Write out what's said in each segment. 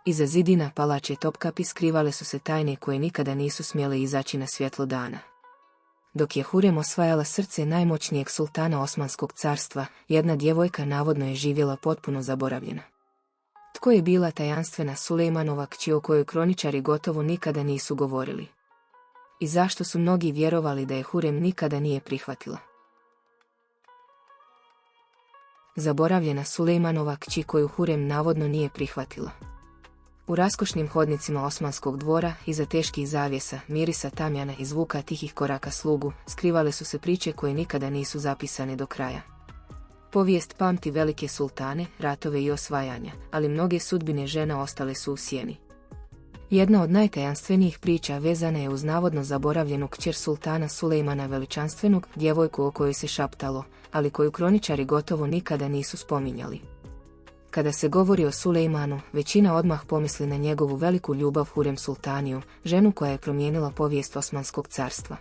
Iza zidina palače Topkapi skrivale su se tajne koje nikada nisu smjele izaći na svjetlo dana. Dok je Hurem osvajala srce najmoćnijeg sultana Osmanskog carstva, jedna djevojka navodno je živjela potpuno zaboravljena. Tko je bila tajanstvena Sulejmanova kći o kojoj kroničari gotovo nikada nisu govorili? I zašto su mnogi vjerovali da je Hurem nikada nije prihvatila? Zaboravljena Sulejmanova kći koju Hurem navodno nije prihvatila. U raskošnim hodnicima Osmanskog dvora, iza teških zavjesa, mirisa tamjana i zvuka tihih koraka slugu, skrivale su se priče koje nikada nisu zapisane do kraja. Povijest pamti velike sultane, ratove i osvajanja, ali mnoge sudbine žena ostale su u sjeni. Jedna od najtajanstvenijih priča vezana je uz navodno zaboravljenu kćer sultana Sulejmana Veličanstvenog, djevojku o kojoj se šaptalo, ali koju kroničari gotovo nikada nisu spominjali. Kada se govori o Sulejmanu, većina odmah pomisli na njegovu veliku ljubav Hurem Sultaniju, ženu koja je promijenila povijest Osmanskog carstva.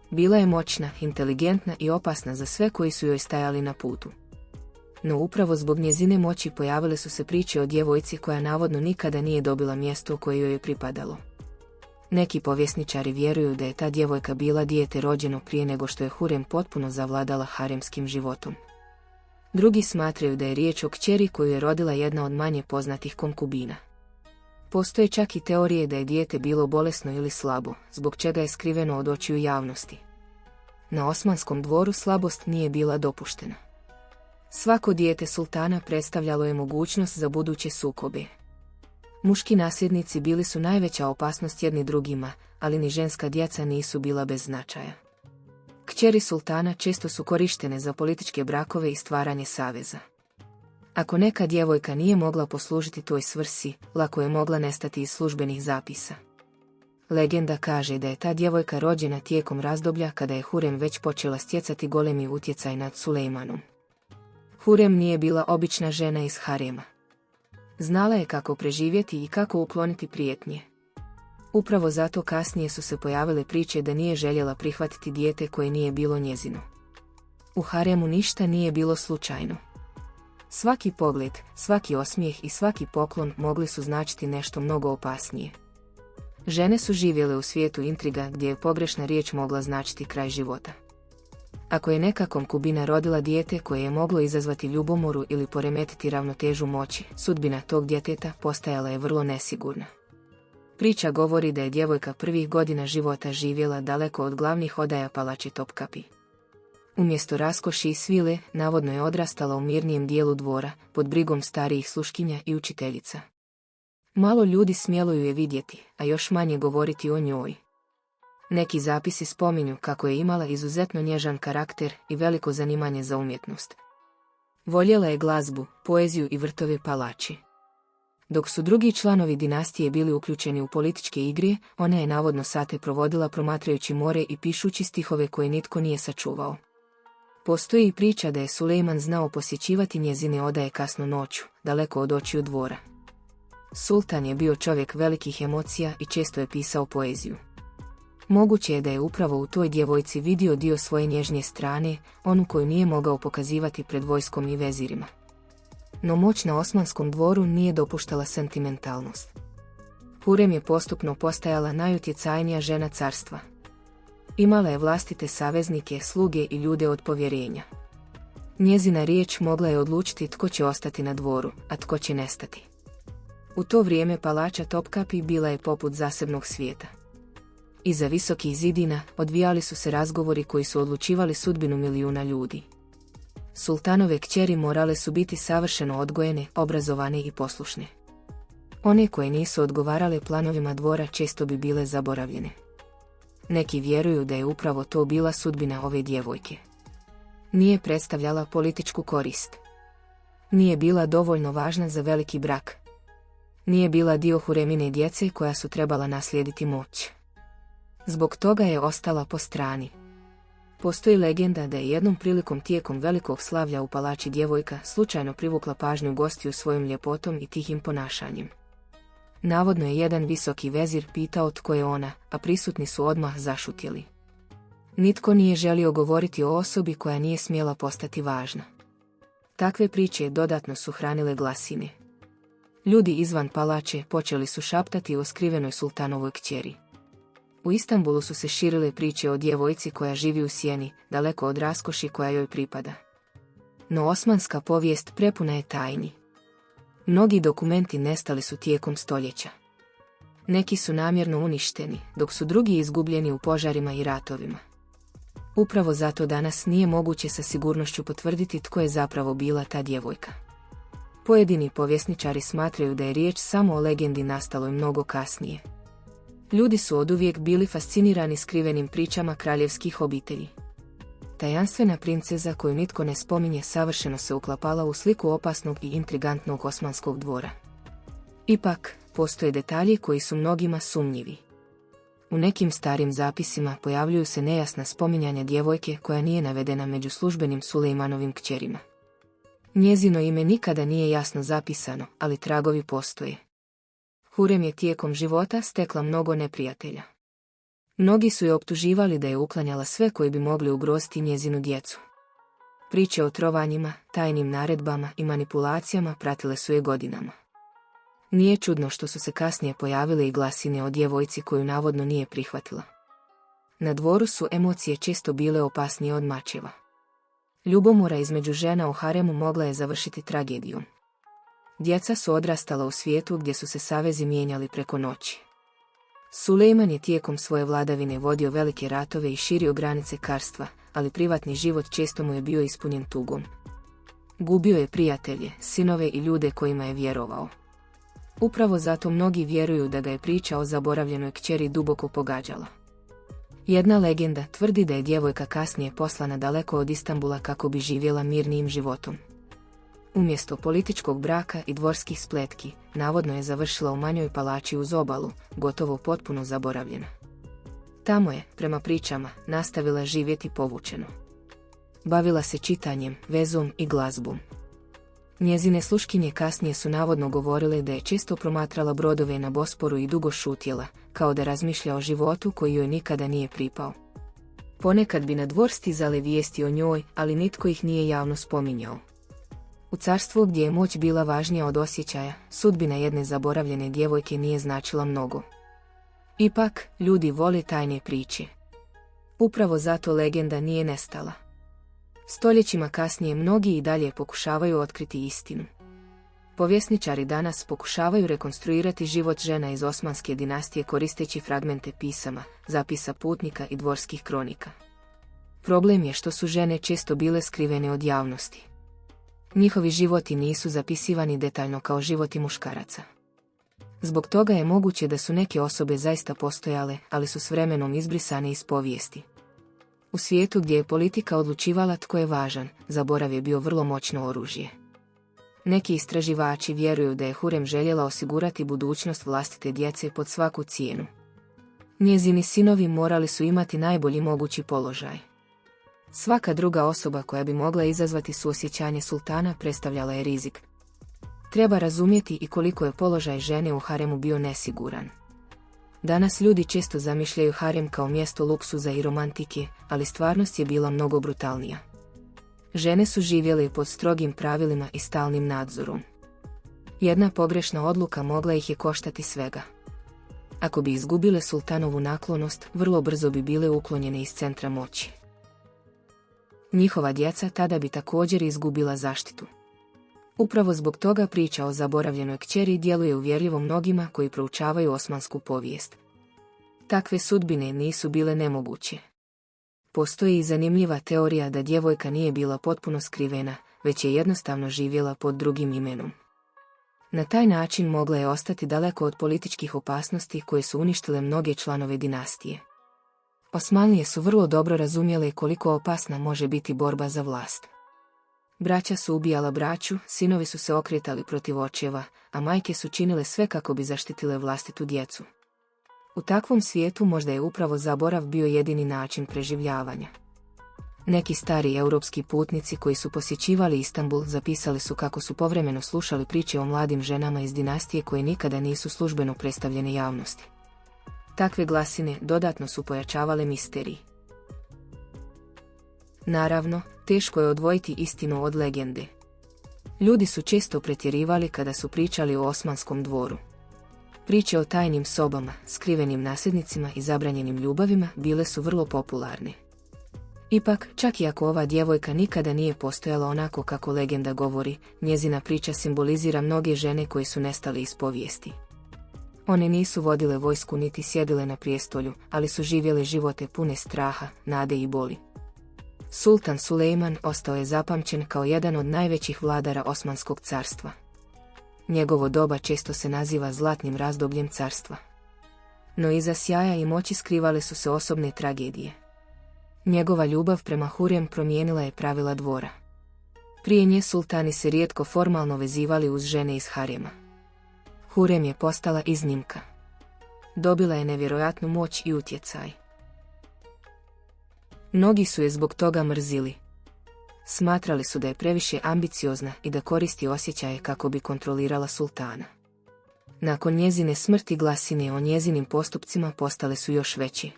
Bila je moćna, inteligentna i opasna za sve koji su joj stajali na putu. No upravo zbog njezine moći pojavile su se priče o djevojci koja navodno nikada nije dobila mjesto koje joj je pripadalo. Neki povjesničari vjeruju da je ta djevojka bila dijete rođeno prije nego što je Hurem potpuno zavladala haremskim životom. Drugi smatraju da je riječ o kćeri koju je rodila jedna od manje poznatih konkubina. Postoje čak i teorije da je dijete bilo bolesno ili slabo, zbog čega je skriveno od očiju javnosti. Na Osmanskom dvoru slabost nije bila dopuštena. Svako dijete sultana predstavljalo je mogućnost za buduće sukobe. Muški nasljednici bili su najveća opasnost jedni drugima, ali ni ženska djeca nisu bila bez značaja. Kćeri sultana često su korištene za političke brakove i stvaranje saveza. Ako neka djevojka nije mogla poslužiti toj svrsi, lako je mogla nestati iz službenih zapisa. Legenda kaže da je ta djevojka rođena tijekom razdoblja kada je Hurem već počela stjecati golemi utjecaj nad Sulejmanom. Hurem nije bila obična žena iz harema. Znala je kako preživjeti i kako ukloniti prijetnje. Upravo zato kasnije su se pojavile priče da nije željela prihvatiti dijete koje nije bilo njezino. U haremu ništa nije bilo slučajno. Svaki pogled, svaki osmijeh i svaki poklon mogli su značiti nešto mnogo opasnije. Žene su živjele u svijetu intriga gdje je pogrešna riječ mogla značiti kraj života. Ako je neka konkubina rodila dijete koje je moglo izazvati ljubomoru ili poremetiti ravnotežu moći, sudbina tog djeteta postajala je vrlo nesigurna. Priča govori da je djevojka prvih godina života živjela daleko od glavnih odaja palače Topkapi. Umjesto raskoši i svile, navodno je odrastala u mirnijem dijelu dvora, pod brigom starijih sluškinja i učiteljica. Malo ljudi smjelo ju je vidjeti, a još manje govoriti o njoj. Neki zapisi spominju kako je imala izuzetno nježan karakter i veliko zanimanje za umjetnost. Voljela je glazbu, poeziju i vrtove palači. Dok su drugi članovi dinastije bili uključeni u političke igre, ona je navodno sate provodila promatrajući more i pišući stihove koje nitko nije sačuvao. Postoji i priča da je Sulejman znao posjećivati njezine odaje kasno noću, daleko od očiju dvora. Sultan je bio čovjek velikih emocija i često je pisao poeziju. Moguće je da je upravo u toj djevojci vidio dio svoje nježnije strane, onu koju nije mogao pokazivati pred vojskom i vezirima. No moć na Osmanskom dvoru nije dopuštala sentimentalnost. Hurem je postupno postajala najutjecajnija žena carstva. Imala je vlastite saveznike, sluge i ljude od povjerenja. Njezina riječ mogla je odlučiti tko će ostati na dvoru, a tko će nestati. U to vrijeme palača Topkapi bila je poput zasebnog svijeta. Iza visokih zidina odvijali su se razgovori koji su odlučivali sudbinu milijuna ljudi. Sultanove kćeri morale su biti savršeno odgojene, obrazovane i poslušne. One koje nisu odgovarale planovima dvora često bi bile zaboravljene. Neki vjeruju da je upravo to bila sudbina ove djevojke. Nije predstavljala političku korist. Nije bila dovoljno važna za veliki brak. Nije bila dio Huremine djece koja su trebala naslijediti moć. Zbog toga je ostala po strani. Postoji legenda da je jednom prilikom tijekom velikog slavlja u palači djevojka slučajno privukla pažnju gostiju svojim ljepotom i tihim ponašanjem. Navodno je jedan visoki vezir pitao tko je ona, a prisutni su odmah zašutjeli. Nitko nije želio govoriti o osobi koja nije smjela postati važna. Takve priče dodatno su hranile glasine. Ljudi izvan palače počeli su šaptati o skrivenoj sultanovoj kćeri. U Istanbulu su se širile priče o djevojci koja živi u sjeni, daleko od raskoši koja joj pripada. No osmanska povijest prepuna je tajni. Mnogi dokumenti nestali su tijekom stoljeća. Neki su namjerno uništeni, dok su drugi izgubljeni u požarima i ratovima. Upravo zato danas nije moguće sa sigurnošću potvrditi tko je zapravo bila ta djevojka. Pojedini povjesničari smatraju da je riječ samo o legendi nastaloj mnogo kasnije. Ljudi su oduvijek bili fascinirani skrivenim pričama kraljevskih obitelji. Tajanstvena princeza koju nitko ne spominje savršeno se uklapala u sliku opasnog i intrigantnog osmanskog dvora. Ipak, postoje detalji koji su mnogima sumnjivi. U nekim starim zapisima pojavljuju se nejasna spominjanja djevojke koja nije navedena među službenim Sulejmanovim kćerima. Njezino ime nikada nije jasno zapisano, ali tragovi postoje. Hurem je tijekom života stekla mnogo neprijatelja. Mnogi su je optuživali da je uklanjala sve koji bi mogli ugroziti njezinu djecu. Priče o trovanjima, tajnim naredbama i manipulacijama pratile su je godinama. Nije čudno što su se kasnije pojavile i glasine o djevojci koju navodno nije prihvatila. Na dvoru su emocije često bile opasnije od mačeva. Ljubomora između žena u haremu mogla je završiti tragedijom. Djeca su odrastala u svijetu gdje su se savezi mijenjali preko noći. Sulejman je tijekom svoje vladavine vodio velike ratove i širio granice carstva, ali privatni život često mu je bio ispunjen tugom. Gubio je prijatelje, sinove i ljude kojima je vjerovao. Upravo zato mnogi vjeruju da ga je priča o zaboravljenoj kćeri duboko pogađala. Jedna legenda tvrdi da je djevojka kasnije poslana daleko od Istanbula kako bi živjela mirnijim životom. Umjesto političkog braka i dvorskih spletki, navodno je završila u manjoj palači uz obalu, gotovo potpuno zaboravljena. Tamo je, prema pričama, nastavila živjeti povučeno. Bavila se čitanjem, vezom i glazbom. Njezine sluškinje kasnije su navodno govorile da je često promatrala brodove na Bosporu i dugo šutjela, kao da razmišlja o životu koji joj nikada nije pripao. Ponekad bi na dvor stizale vijesti o njoj, ali nitko ih nije javno spominjao. U carstvu gdje je moć bila važnija od osjećaja, sudbina jedne zaboravljene djevojke nije značila mnogo. Ipak, ljudi vole tajne priče. Upravo zato legenda nije nestala. Stoljećima kasnije mnogi i dalje pokušavaju otkriti istinu. Povjesničari danas pokušavaju rekonstruirati život žena iz Osmanske dinastije koristeći fragmente pisama, zapisa putnika i dvorskih kronika. Problem je što su žene često bile skrivene od javnosti. Njihovi životi nisu zapisivani detaljno kao životi muškaraca. Zbog toga je moguće da su neke osobe zaista postojale, ali su s vremenom izbrisane iz povijesti. U svijetu gdje je politika odlučivala tko je važan, zaborav je bio vrlo moćno oružje. Neki istraživači vjeruju da je Hurem željela osigurati budućnost vlastite djece pod svaku cijenu. Njezini sinovi morali su imati najbolji mogući položaj. Svaka druga osoba koja bi mogla izazvati suosjećanje sultana predstavljala je rizik. Treba razumjeti i koliko je položaj žene u haremu bio nesiguran. Danas ljudi često zamišljaju harem kao mjesto luksuza i romantike, ali stvarnost je bila mnogo brutalnija. Žene su živjele pod strogim pravilima i stalnim nadzorom. Jedna pogrešna odluka mogla ih je koštati svega. Ako bi izgubile sultanovu naklonost, vrlo brzo bi bile uklonjene iz centra moći. Njihova djeca tada bi također izgubila zaštitu. Upravo zbog toga priča o zaboravljenoj kćeri djeluje uvjerljivo mnogima koji proučavaju osmansku povijest. Takve sudbine nisu bile nemoguće. Postoji i zanimljiva teorija da djevojka nije bila potpuno skrivena, već je jednostavno živjela pod drugim imenom. Na taj način mogla je ostati daleko od političkih opasnosti koje su uništile mnoge članove dinastije. Osmanlije su vrlo dobro razumjele koliko opasna može biti borba za vlast. Braća su ubijala braću, sinovi su se okretali protiv očeva, a majke su činile sve kako bi zaštitile vlastitu djecu. U takvom svijetu možda je upravo zaborav bio jedini način preživljavanja. Neki stari europski putnici koji su posjećivali Istanbul zapisali su kako su povremeno slušali priče o mladim ženama iz dinastije koje nikada nisu službeno predstavljene javnosti. Takve glasine dodatno su pojačavale misterij. Naravno, teško je odvojiti istinu od legende. Ljudi su često pretjerivali kada su pričali o Osmanskom dvoru. Priče o tajnim sobama, skrivenim nasljednicima i zabranjenim ljubavima bile su vrlo popularne. Ipak, čak i ako ova djevojka nikada nije postojala onako kako legenda govori, njezina priča simbolizira mnoge žene koje su nestale iz povijesti. One nisu vodile vojsku niti sjedile na prijestolju, ali su živjele živote pune straha, nade i boli. Sultan Sulejman ostao je zapamćen kao jedan od najvećih vladara Osmanskog carstva. Njegovo doba često se naziva zlatnim razdobljem carstva. No iza sjaja i moći skrivale su se osobne tragedije. Njegova ljubav prema Hurem promijenila je pravila dvora. Prije nje sultani se rijetko formalno vezivali uz žene iz harema. Hurem je postala iznimka. Dobila je nevjerojatnu moć i utjecaj. Mnogi su je zbog toga mrzili. Smatrali su da je previše ambiciozna i da koristi osjećaje kako bi kontrolirala sultana. Nakon njezine smrti glasine o njezinim postupcima postale su još veće.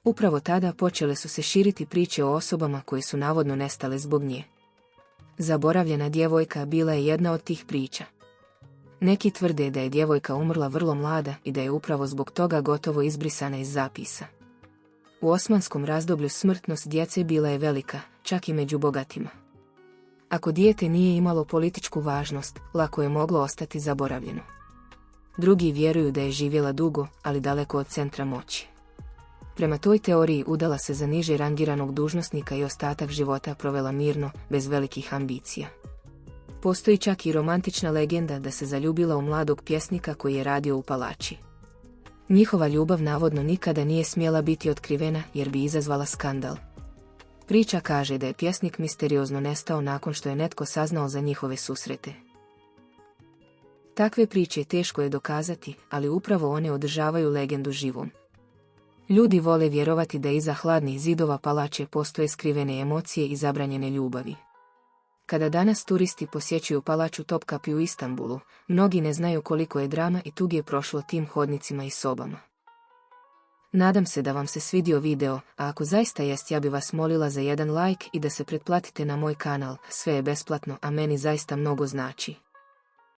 Upravo tada počele su se širiti priče o osobama koje su navodno nestale zbog nje. Zaboravljena djevojka bila je jedna od tih priča. Neki tvrde da je djevojka umrla vrlo mlada i da je upravo zbog toga gotovo izbrisana iz zapisa. U osmanskom razdoblju smrtnost djece bila je velika, čak i među bogatima. Ako dijete nije imalo političku važnost, lako je moglo ostati zaboravljeno. Drugi vjeruju da je živjela dugo, ali daleko od centra moći. Prema toj teoriji udala se za niže rangiranog dužnosnika i ostatak života provela mirno, bez velikih ambicija. Postoji čak i romantična legenda da se zaljubila u mladog pjesnika koji je radio u palači. Njihova ljubav navodno nikada nije smjela biti otkrivena jer bi izazvala skandal. Priča kaže da je pjesnik misteriozno nestao nakon što je netko saznao za njihove susrete. Takve priče teško je dokazati, ali upravo one održavaju legendu živom. Ljudi vole vjerovati da iza hladnih zidova palače postoje skrivene emocije i zabranjene ljubavi. Kada danas turisti posjećuju palaču Topkapi u Istanbulu, mnogi ne znaju koliko je drama i tuge prošlo tim hodnicima i sobama. Nadam se da vam se svidio video, a ako zaista jest, ja bi vas molila za jedan like i da se pretplatite na moj kanal, sve je besplatno, a meni zaista mnogo znači.